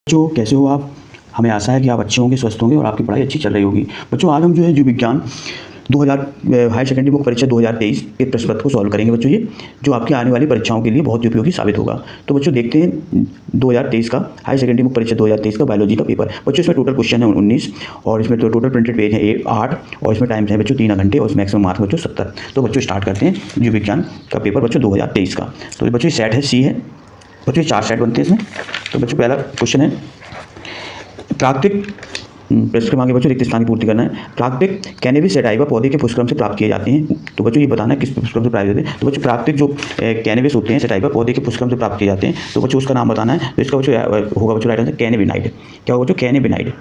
बच्चों कैसे हो आप। हमें आशा है कि आप अच्छे होंगे, स्वस्थ होंगे और आपकी पढ़ाई अच्छी चल रही होगी। बच्चों आज हम जो है जीव विज्ञान 2000 हायर सेकेंडरी बुक परीक्षा 2023 के प्रश्न पत्र को सॉल्व करेंगे बच्चों, ये जो आपकी आने वाली परीक्षाओं के लिए बहुत उपयोगी साबित होगा। तो बच्चों देखते हैं 2023 का हायर सेकेंडरी बुक परीक्षा 2023 का बायोलॉजी का पेपर। बच्चों इसमें टोटल क्वेश्चन है 19 और इसमें तो टोटल प्रिंटेड पेज है 8 और इसमें टाइम है बच्चों 3 घंटे और मैक्सिमम मार्क्स बच्चों 70। तो बच्चों स्टार्ट करते हैं जीव विज्ञान का पेपर बच्चों 2023 का। तो बच्चों सेट है सी है बच्चों, 4 सेट बनते हैं इसमें। तो बच्चों पहला क्वेश्चन है प्राकृतिक प्रश्न मांगे बच्चों रिक्त स्थान की पूर्ति करना है। प्राकृतिक कैनबिस सैटाइवा पौधे के पुष्पक्रम से प्राप्त किए जाते हैं। तो बच्चों ये बताना है किस पुष्पक्रम से प्राप्त होते हैं। तो बच्चों प्राकृतिक जो कैनबिस होते हैं सैटाइवा पौधे के पुष्पक्रम से प्राप्त किए जाते हैं। तो बच्चों उसका नाम बताना है। तो इसका बच्चों होगा बच्चों राइट आंसर कैनेबिनाइड। क्या होगा बच्चों कैनेबिनाइड।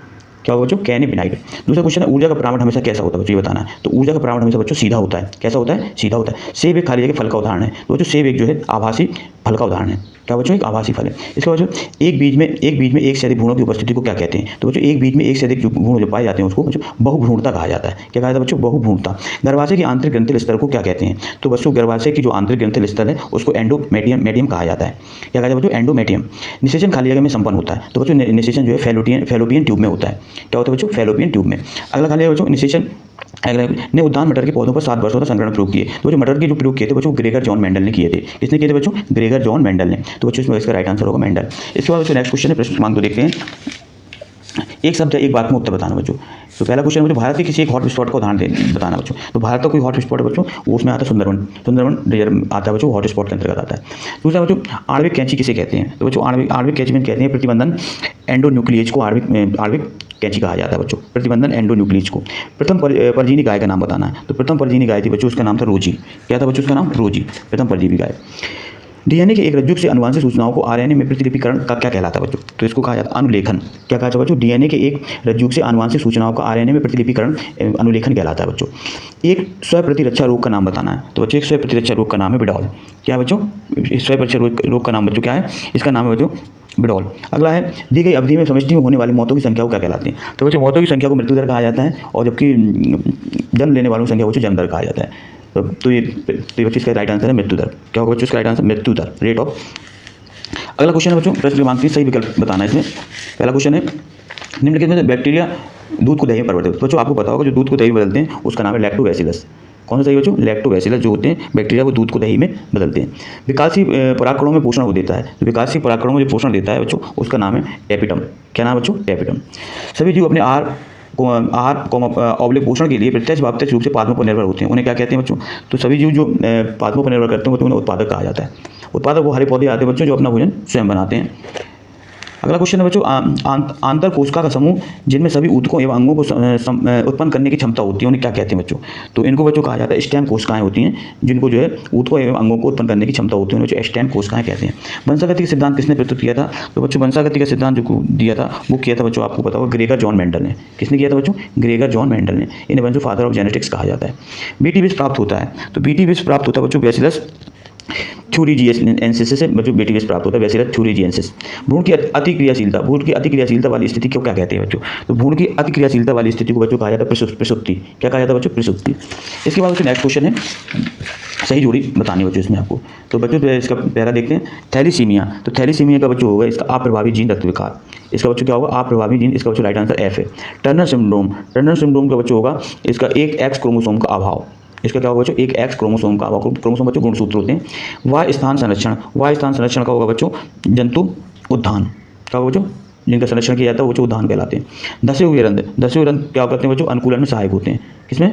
क्या होगा बच्चों कैनेबिनाइड। दूसरा क्वेश्चन है ऊर्जा का परावर्तन हमेशा कैसा होता है बच्चों, ये बताना है। तो ऊर्जा का परावर्तन हमेशा बच्चों सीधा होता है। कैसा होता है? सीधा होता है। सेब एक खाली जगह फल का उदाहरण है। तो बच्चों सेब एक जो है आभासी फल का उदाहरण है। क्या बच्चों? एक आभासी फल है। इसका बच्चों एक बीज में एक से अधिक भ्रूणों की उपस्थिति को क्या कहते हैं? तो बच्चों एक बीज में एक से अधिक जो भ्रूण जो पाए जाते हैं उसको बच्चों बहुभ्रूणता कहा जाता है। क्या कहा जाता है बच्चों? बहुभ्रूणता। गर्भाशय की आंतरिक ग्रंथिल स्तर को क्या कहते हैं? तो बच्चों गर्भाशय की जो आंतरिक ग्रंथिल स्तर है उसको एंडोमेटियम कहा जाता है। क्या कहा जाता है बच्चों? एंडोमेटियम। निषेचन खाली जगह में संपन्न होता है। तो बच्चों निषेचन जो है फैलोपियन ट्यूब में होता है। क्या होता है बच्चों? फैलोपियन ट्यूब में। अगला खाली है बच्चों निषेचन ने उद्यान मटर के पौधों पर 7 वर्षों तक संकरण प्रयोग किए। तो जो मटर के जो प्रयोग किए थे बच्चों ग्रेगर जॉन मेंडल ने किए थे। किसने किए थे बच्चों? ग्रेगर जॉन मेंडल ने। तो बच्चों इसमें इसका राइट आंसर होगा मेंडल। इसके बाद बच्चों नेक्स्ट क्वेश्चन है प्रश्न क्रमांक 2 देखते हैं। एक शब्द एक बात में उत्तर बताना बच्चों। तो पहला क्वेश्चन बच्चों भारत के किसी एक हॉट स्पॉट का उदाहरण बताना बच्चों। तो भारत का कोई हॉट स्पॉट है बच्चों, वो उसमें आता है सुंदरवन डेजर्ट आता है बच्चों, हॉट स्पॉट के अंतर्गत आता है। दूसरा बच्चों आणविक कैंची किसे कहते हैं? तो बच्चों आणविक कैंची में कहते हैं प्रतिबंधन एंडोन्यूक्लियज को आणविक कैंची कहा जाता है बच्चों, प्रतिबंधन एंडोन्यूक्लियज को। प्रथम परजीवी गाय का नाम बताना है। तो प्रथम परजीवी गाय थी बच्चों, उसका नाम था रोजी। क्या था बच्चों उसका नाम? रोजी, प्रथम परजीवी गाय। डीएनए के एक रज्जुक से अनुवांशिक सूचनाओं को आरएनए में प्रतिलिपिकरण का क्या कहलाता है बच्चों? तो इसको कहा जाता है अनुलेखन। क्या कहा जाता है बच्चों? डीएनए के एक रज्जुक से अनुवांशिक सूचनाओं का आरएनए में प्रतिलिपिकरण अनुलेखन कहलाता है बच्चों। एक स्व प्रतिरक्षा रोग का नाम बताना है। तो बच्चों एक स्व प्रतिरक्षा रोग का नाम है बिडॉल। क्या है बच्चों? स्व प्रतिरक्षा रोग का नाम बच्चों क्या है? इसका नाम है बच्चों बिडॉल। अगला है दी गई अवधि में समष्टि में होने वाली मौतों की संख्या को क्या कहलाती है? तो बच्चों मौतों की संख्या को मृत्यु दर कहा जाता है और जबकि जन्म लेने वालों की संख्या बच्चों जन्म दर कहा जाता है। तो ये बच्चों इसका राइट आंसर है मृत्यु दर। क्या होगा बच्चों इसका राइट आंसर? मृत्यु दर, रेट ऑफ। अगला क्वेश्चन है बच्चों प्रश्न क्रमांक 3 सही विकल्प बताना है इसमें। पहला क्वेश्चन है निम्नलिखित में बैक्टीरिया दूध को दही में परिवर्तित। तो बच्चों आपको पता होगा जो दूध को दही में बदलते हैं उसका नाम है लैक्टोबैसिलस। कौन सा सही बच्चों? लैक्टोबैसिलस जो होते हैं बैक्टीरिया वो दूध को दही में बदलते हैं। विकासशील परागकणों में पोषण को देता है। तो विकासशील परागकणों में जो पोषण देता है बच्चों उसका नाम है एपिटम। क्या नाम बच्चों? एपिटम। सभी जीव अपने आहार ऑब्लिक पोषण के लिए प्रत्यक्ष व अप्रत्यक्ष रूप से पादपों पर निर्भर होते हैं। उन्हें क्या कहते हैं बच्चों? तो सभी जीव जो पादपों पर निर्भर करते हैं उन्हें उत्पादक कहा जाता है। उत्पादक वो हरे पौधे आते हैं बच्चों जो अपना भोजन स्वयं बनाते हैं। अगला क्वेश्चन है बच्चों आंतर कोशिका का समूह जिनमें सभी ऊतकों एवं अंगों को उत्पन्न करने की क्षमता होती है उन्हें क्या कहते हैं बच्चों? तो इनको बच्चों कहा जाता है स्टेम कोशिकाएं होती हैं जिनको जो है ऊतकों एवं अंगों को उत्पन्न करने की क्षमता होती है उन्हें स्टेम कोशिकाएं कहते हैं। वंशागति का सिद्धांत किसने प्रस्तुत किया था? तो बच्चों वंशागति का सिद्धांत जो दिया था वो किया था बच्चों आपको पता होगा ग्रेगर जॉन मेंडल ने। किसने किया था बच्चों? ग्रेगर जॉन मेंडल ने। इन्हें बच्चों फादर ऑफ जेनेटिक्स कहा जाता है। बीटी विष प्राप्त होता है। तो बीटी विष प्राप्त होता है बच्चों बैसिलस थ्यूरिजिएंसिस से बच्चों बीटी विष प्राप्त होता है बैसिलस थ्यूरिजिएंसिस। भ्रूण की अतिक्रियाशीलता वाली स्थिति को क्या कहते हैं बच्चों? तो भ्रूण की अतिक्रियाशीलता वाली स्थिति को बच्चों कहा जाता है प्रसुप्ति। क्या कहा जाता है बच्चों? प्रसुप्ति। इसके बाद बच्चों नेक्स्ट क्वेश्चन है सही जोड़ी बतानी बच्चों इसमें आपको। तो बच्चों इसका पहला देखते हैं थैलीसीमिया। तो थैलीसीमिया का बच्चों होगा इसका अप्रभावी जीन रक्त विकार। इसका बच्चों क्या होगा? अप्रभावी जीन। इसका बच्चों राइट आंसर एफ है। टर्नर सिंड्रोम का बच्चों होगा इसका एक एक्स क्रोमोसोम का अभाव। इसका क्या होगा बच्चों? एक एक्स क्रोमोसोम का अभाव। क्रोमोसोम बच्चों गुणसूत्र होते हैं। वाय स्थान संरक्षण का होगा बच्चों जंतु उद्धान। क्या होगा बच्चों? जिनका संरक्षण किया जाता है वो बच्चों उद्धान कहलाते हैं। दसवें हुए रंध्र क्या करते हैं बच्चों? अनुकूलन में सहायक होते हैं। किसमें?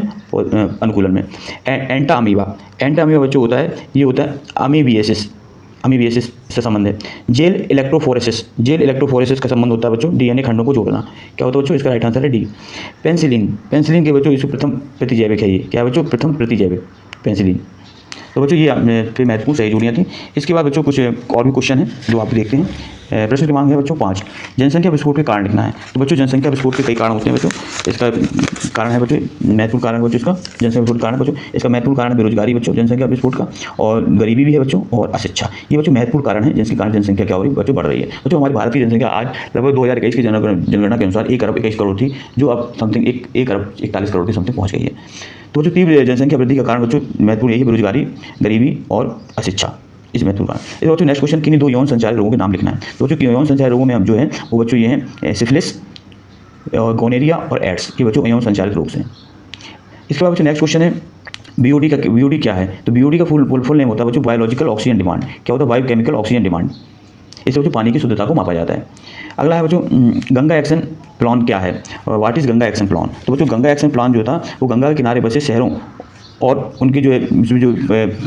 अनुकूलन में। एंटा अमीबा बच्चों होता है ये होता है अमीबियसिस से संबंध है। जेल इलेक्ट्रोफोरेसिस का संबंध होता है बच्चों डीएनए खंडों को जोड़ना। क्या होता है बच्चों? इसका राइट आंसर है डी। पेंसिलिन के बच्चों इसको प्रथम प्रतिजैविक है ये। क्या है बच्चों? प्रथम प्रतिजैविक पेंसिलिन। तो बच्चों ये फिर महत्वपूर्ण सही जोड़ियाँ थी। इसके बाद बच्चों कुछ और भी क्वेश्चन है जो आप देखते हैं। प्रश्न क्रमांक है बच्चों 5 जनसंख्या विस्फोट के कारण लिखना है। तो बच्चों जनसंख्या विस्फोट के कई कारण होते हैं बच्चों। इसका कारण है बच्चों महत्वपूर्ण कारण बच्चों इसका जनसंख्या विस्फोट कारण बच्चों। इसका महत्वपूर्ण कारण बेरोजगारी बच्चों जनसंख्या विस्फोट का, और गरीबी भी है बच्चों, और अशिक्षा। ये बच्चों महत्वपूर्ण कारण है जिसके कारण जनसंख्या क्या हो रही है बच्चों? बढ़ रही है। बच्चों हमारी भारत की जनसंख्या आज लगभग 2021 की जनगणना के अनुसार 1 अरब 21 करोड़ थी, जो अब समथिंग 1 अरब 41 करोड़ की समथिंग पहुँच गई है। तो जो तीव्र जनसंख्या वृद्धि का कारण बच्चों महत्वपूर्ण यही है बेरोजगारी, गरीबी और अशिक्षा। इस महत्वपूर्ण कारण। इस बच्चों नेक्स्ट क्वेश्चन, किन्हीं 2 यौन संचारित रोगों के नाम लिखना है। तो बच्चों यौन संचारित रोगों में अब जो है वो बच्चों ये हैं सिफिलिस और गोनेरिया और एड्स, ये बच्चों यौन संचारित रोग से हैं। इसके बाद बच्चों नेक्स्ट क्वेश्चन है बीओडी क्या है। तो बीओडी का फुल नेम होता है बच्चों बायोलॉजिकल ऑक्सीजन डिमांड। क्या होता है? Biochemical oxygen demand. इससे बच्चों पानी की शुद्धता को मापा जाता है। अगला है बच्चों गंगा एक्शन प्लान क्या है, what is Ganga action plan. तो बच्चों गंगा एक्शन प्लान जो था वो गंगा के किनारे बसे शहरों और उनकी जो है इसमें जो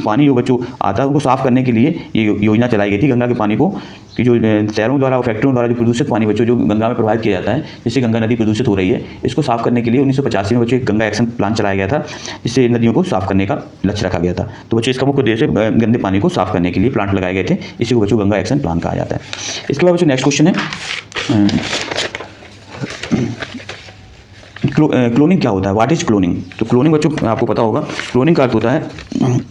पानी जो बच्चों आता है उनको साफ़ करने के लिए ये योजना चलाई गई थी गंगा के पानी को, कि जो शहरों द्वारा और फैक्ट्रियों द्वारा जो प्रदूषित पानी बच्चों जो गंगा में प्रवाहित किया जाता है, जिससे गंगा नदी प्रदूषित हो रही है, इसको साफ़ करने के लिए 1985 में बच्चों एक गंगा एक्शन प्लान चलाया गया था, जिससे नदियों को साफ़ करने का लक्ष्य रखा गया था। तो बच्चों इसका मुख्य उद्देश्य गंदे पानी को साफ़ करने के लिए प्लांट लगाए गए थे, इसी को बच्चों गंगा एक्शन प्लान कहा जाता है। इसके बाद बच्चों नेक्स्ट क्वेश्चन है क्लोनिंग क्या होता है, व्हाट इज क्लोनिंग। तो क्लोनिंग बच्चों आपको पता होगा, क्लोनिंग का अर्थ होता है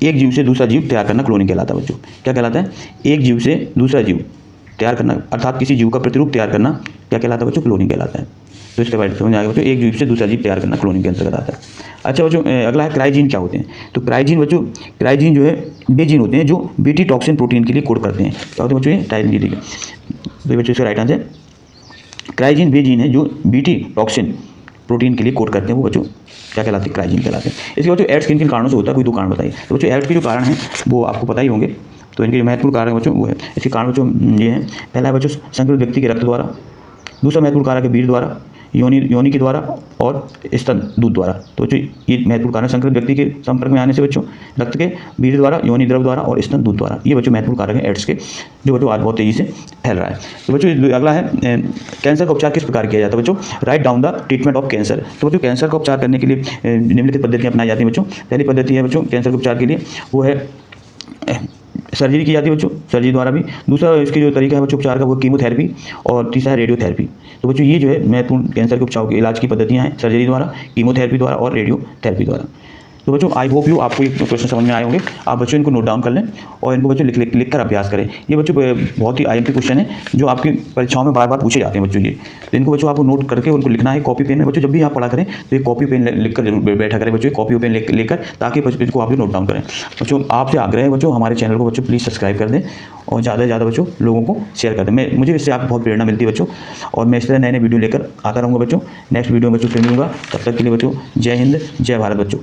एक जीव से दूसरा जीव तैयार करना, क्लोनिंग कहलाता है बच्चों। क्या कहलाता है? एक जीव से दूसरा जीव तैयार करना, अर्थात किसी जीव का प्रतिरूप तैयार करना क्या कहलाता है बच्चों? क्लोनिंग कहलाता है। तो इसके बाद समझ आएगा बच्चों, एक जीव से दूसरा जीव तैयार करना क्लोनिंग के अंतर्गत आता है। अच्छा बच्चों अगला है क्राइजीन क्या होते हैं। तो क्राइजीन बच्चों, क्राइजीन जो है वे जीन होते हैं जो बीटी टॉक्सिन प्रोटीन के लिए कोड करते हैं। क्या होते हैं बच्चों? ये टाइप ठीक है, तो बच्चों इसका राइट आंसर क्राइजीन वे जीन है जो बीटी टॉक्सिन प्रोटीन के लिए कोड करते हैं, वो बच्चों क्या कहलाते हैं? क्राइजीन कहलाते हैं। इसके बाद जो एड्स किन किन कारणों से होता है, कोई 2 कारण बताइए। तो बच्चों एड्स के जो कारण हैं वो आपको पता ही होंगे, तो इनके जो महत्वपूर्ण कारण बच्चों वो है, इसके कारण बच्चों ये हैं। पहला है बच्चों संक्रमित व्यक्ति के रक्त द्वारा, दूसरा महत्वपूर्ण कारक है वीर द्वारा, योनि के द्वारा और स्तन दूध द्वारा। तो बच्चों ये महत्वपूर्ण कारण संक्रमित व्यक्ति के संपर्क में आने से बच्चों रक्त के वीर द्वारा, योनि द्रव द्वारा और स्तन दूध द्वारा, ये बच्चों महत्वपूर्ण कारक है एड्स के, जो बच्चों आज बहुत तेजी से फैल रहा है। तो बच्चों अगला है कैंसर का उपचार किस प्रकार किया जाता है बच्चों? Write down the treatment of cancer. तो बच्चों कैंसर का उपचार करने के लिए निम्नलिखित पद्धतियाँ अपनाई जाती हैं बच्चों। पहली पद्धति है बच्चों कैंसर के उपचार के लिए वो है सर्जरी की जाती है बच्चों, सर्जरी द्वारा भी। दूसरा इसकी जो तरीका है बच्चों उपचार का वो कीमोथेरेपी, और तीसरा है रेडियोथेरेपी। तो बच्चों ये जो है महत्वपूर्ण कैंसर के उपचार के इलाज की पद्धतियाँ हैं, सर्जरी द्वारा, कीमोथेरेपी द्वारा और रेडियोथेरेपी द्वारा। तो बच्चों आई होप यू आपको ये क्वेश्चन समझ में आए होंगे। आप बच्चों इनको नोट डाउन कर लें और इनको बच्चों लिख कर अभ्यास करें। ये बच्चों बहुत ही IMP क्वेश्चन है जो आपकी परीक्षाओं में बार बार पूछे जाते हैं बच्चों ये। तो इनको बच्चों आपको नोट करके उनको लिखना है कॉपी पेन में। बच्चों जब भी आप पढ़ा करें तो ये कॉपी पेन लिख कर जरूर बैठा करें बच्चों, कॉपी पेन लेकर, ताकि बच्चों को आप नोट डाउन करें। बच्चों आपसे आग्रह है बच्चों हमारे चैनल को बच्चों प्लीज़ सब्सक्राइब कर दें और ज़्यादा से ज़्यादा बच्चों लोगों को शेयर कर दें। मुझे इससे आपको बहुत प्रेरणा मिलती है बच्चों, और मैं इस तरह नए वीडियो लेकर आता रहूँगा बच्चों। नेक्स्ट वीडियो में बच्चों फिर मिलूंगा, तब तक के लिए बच्चों जय हिंद, जय भारत बच्चों।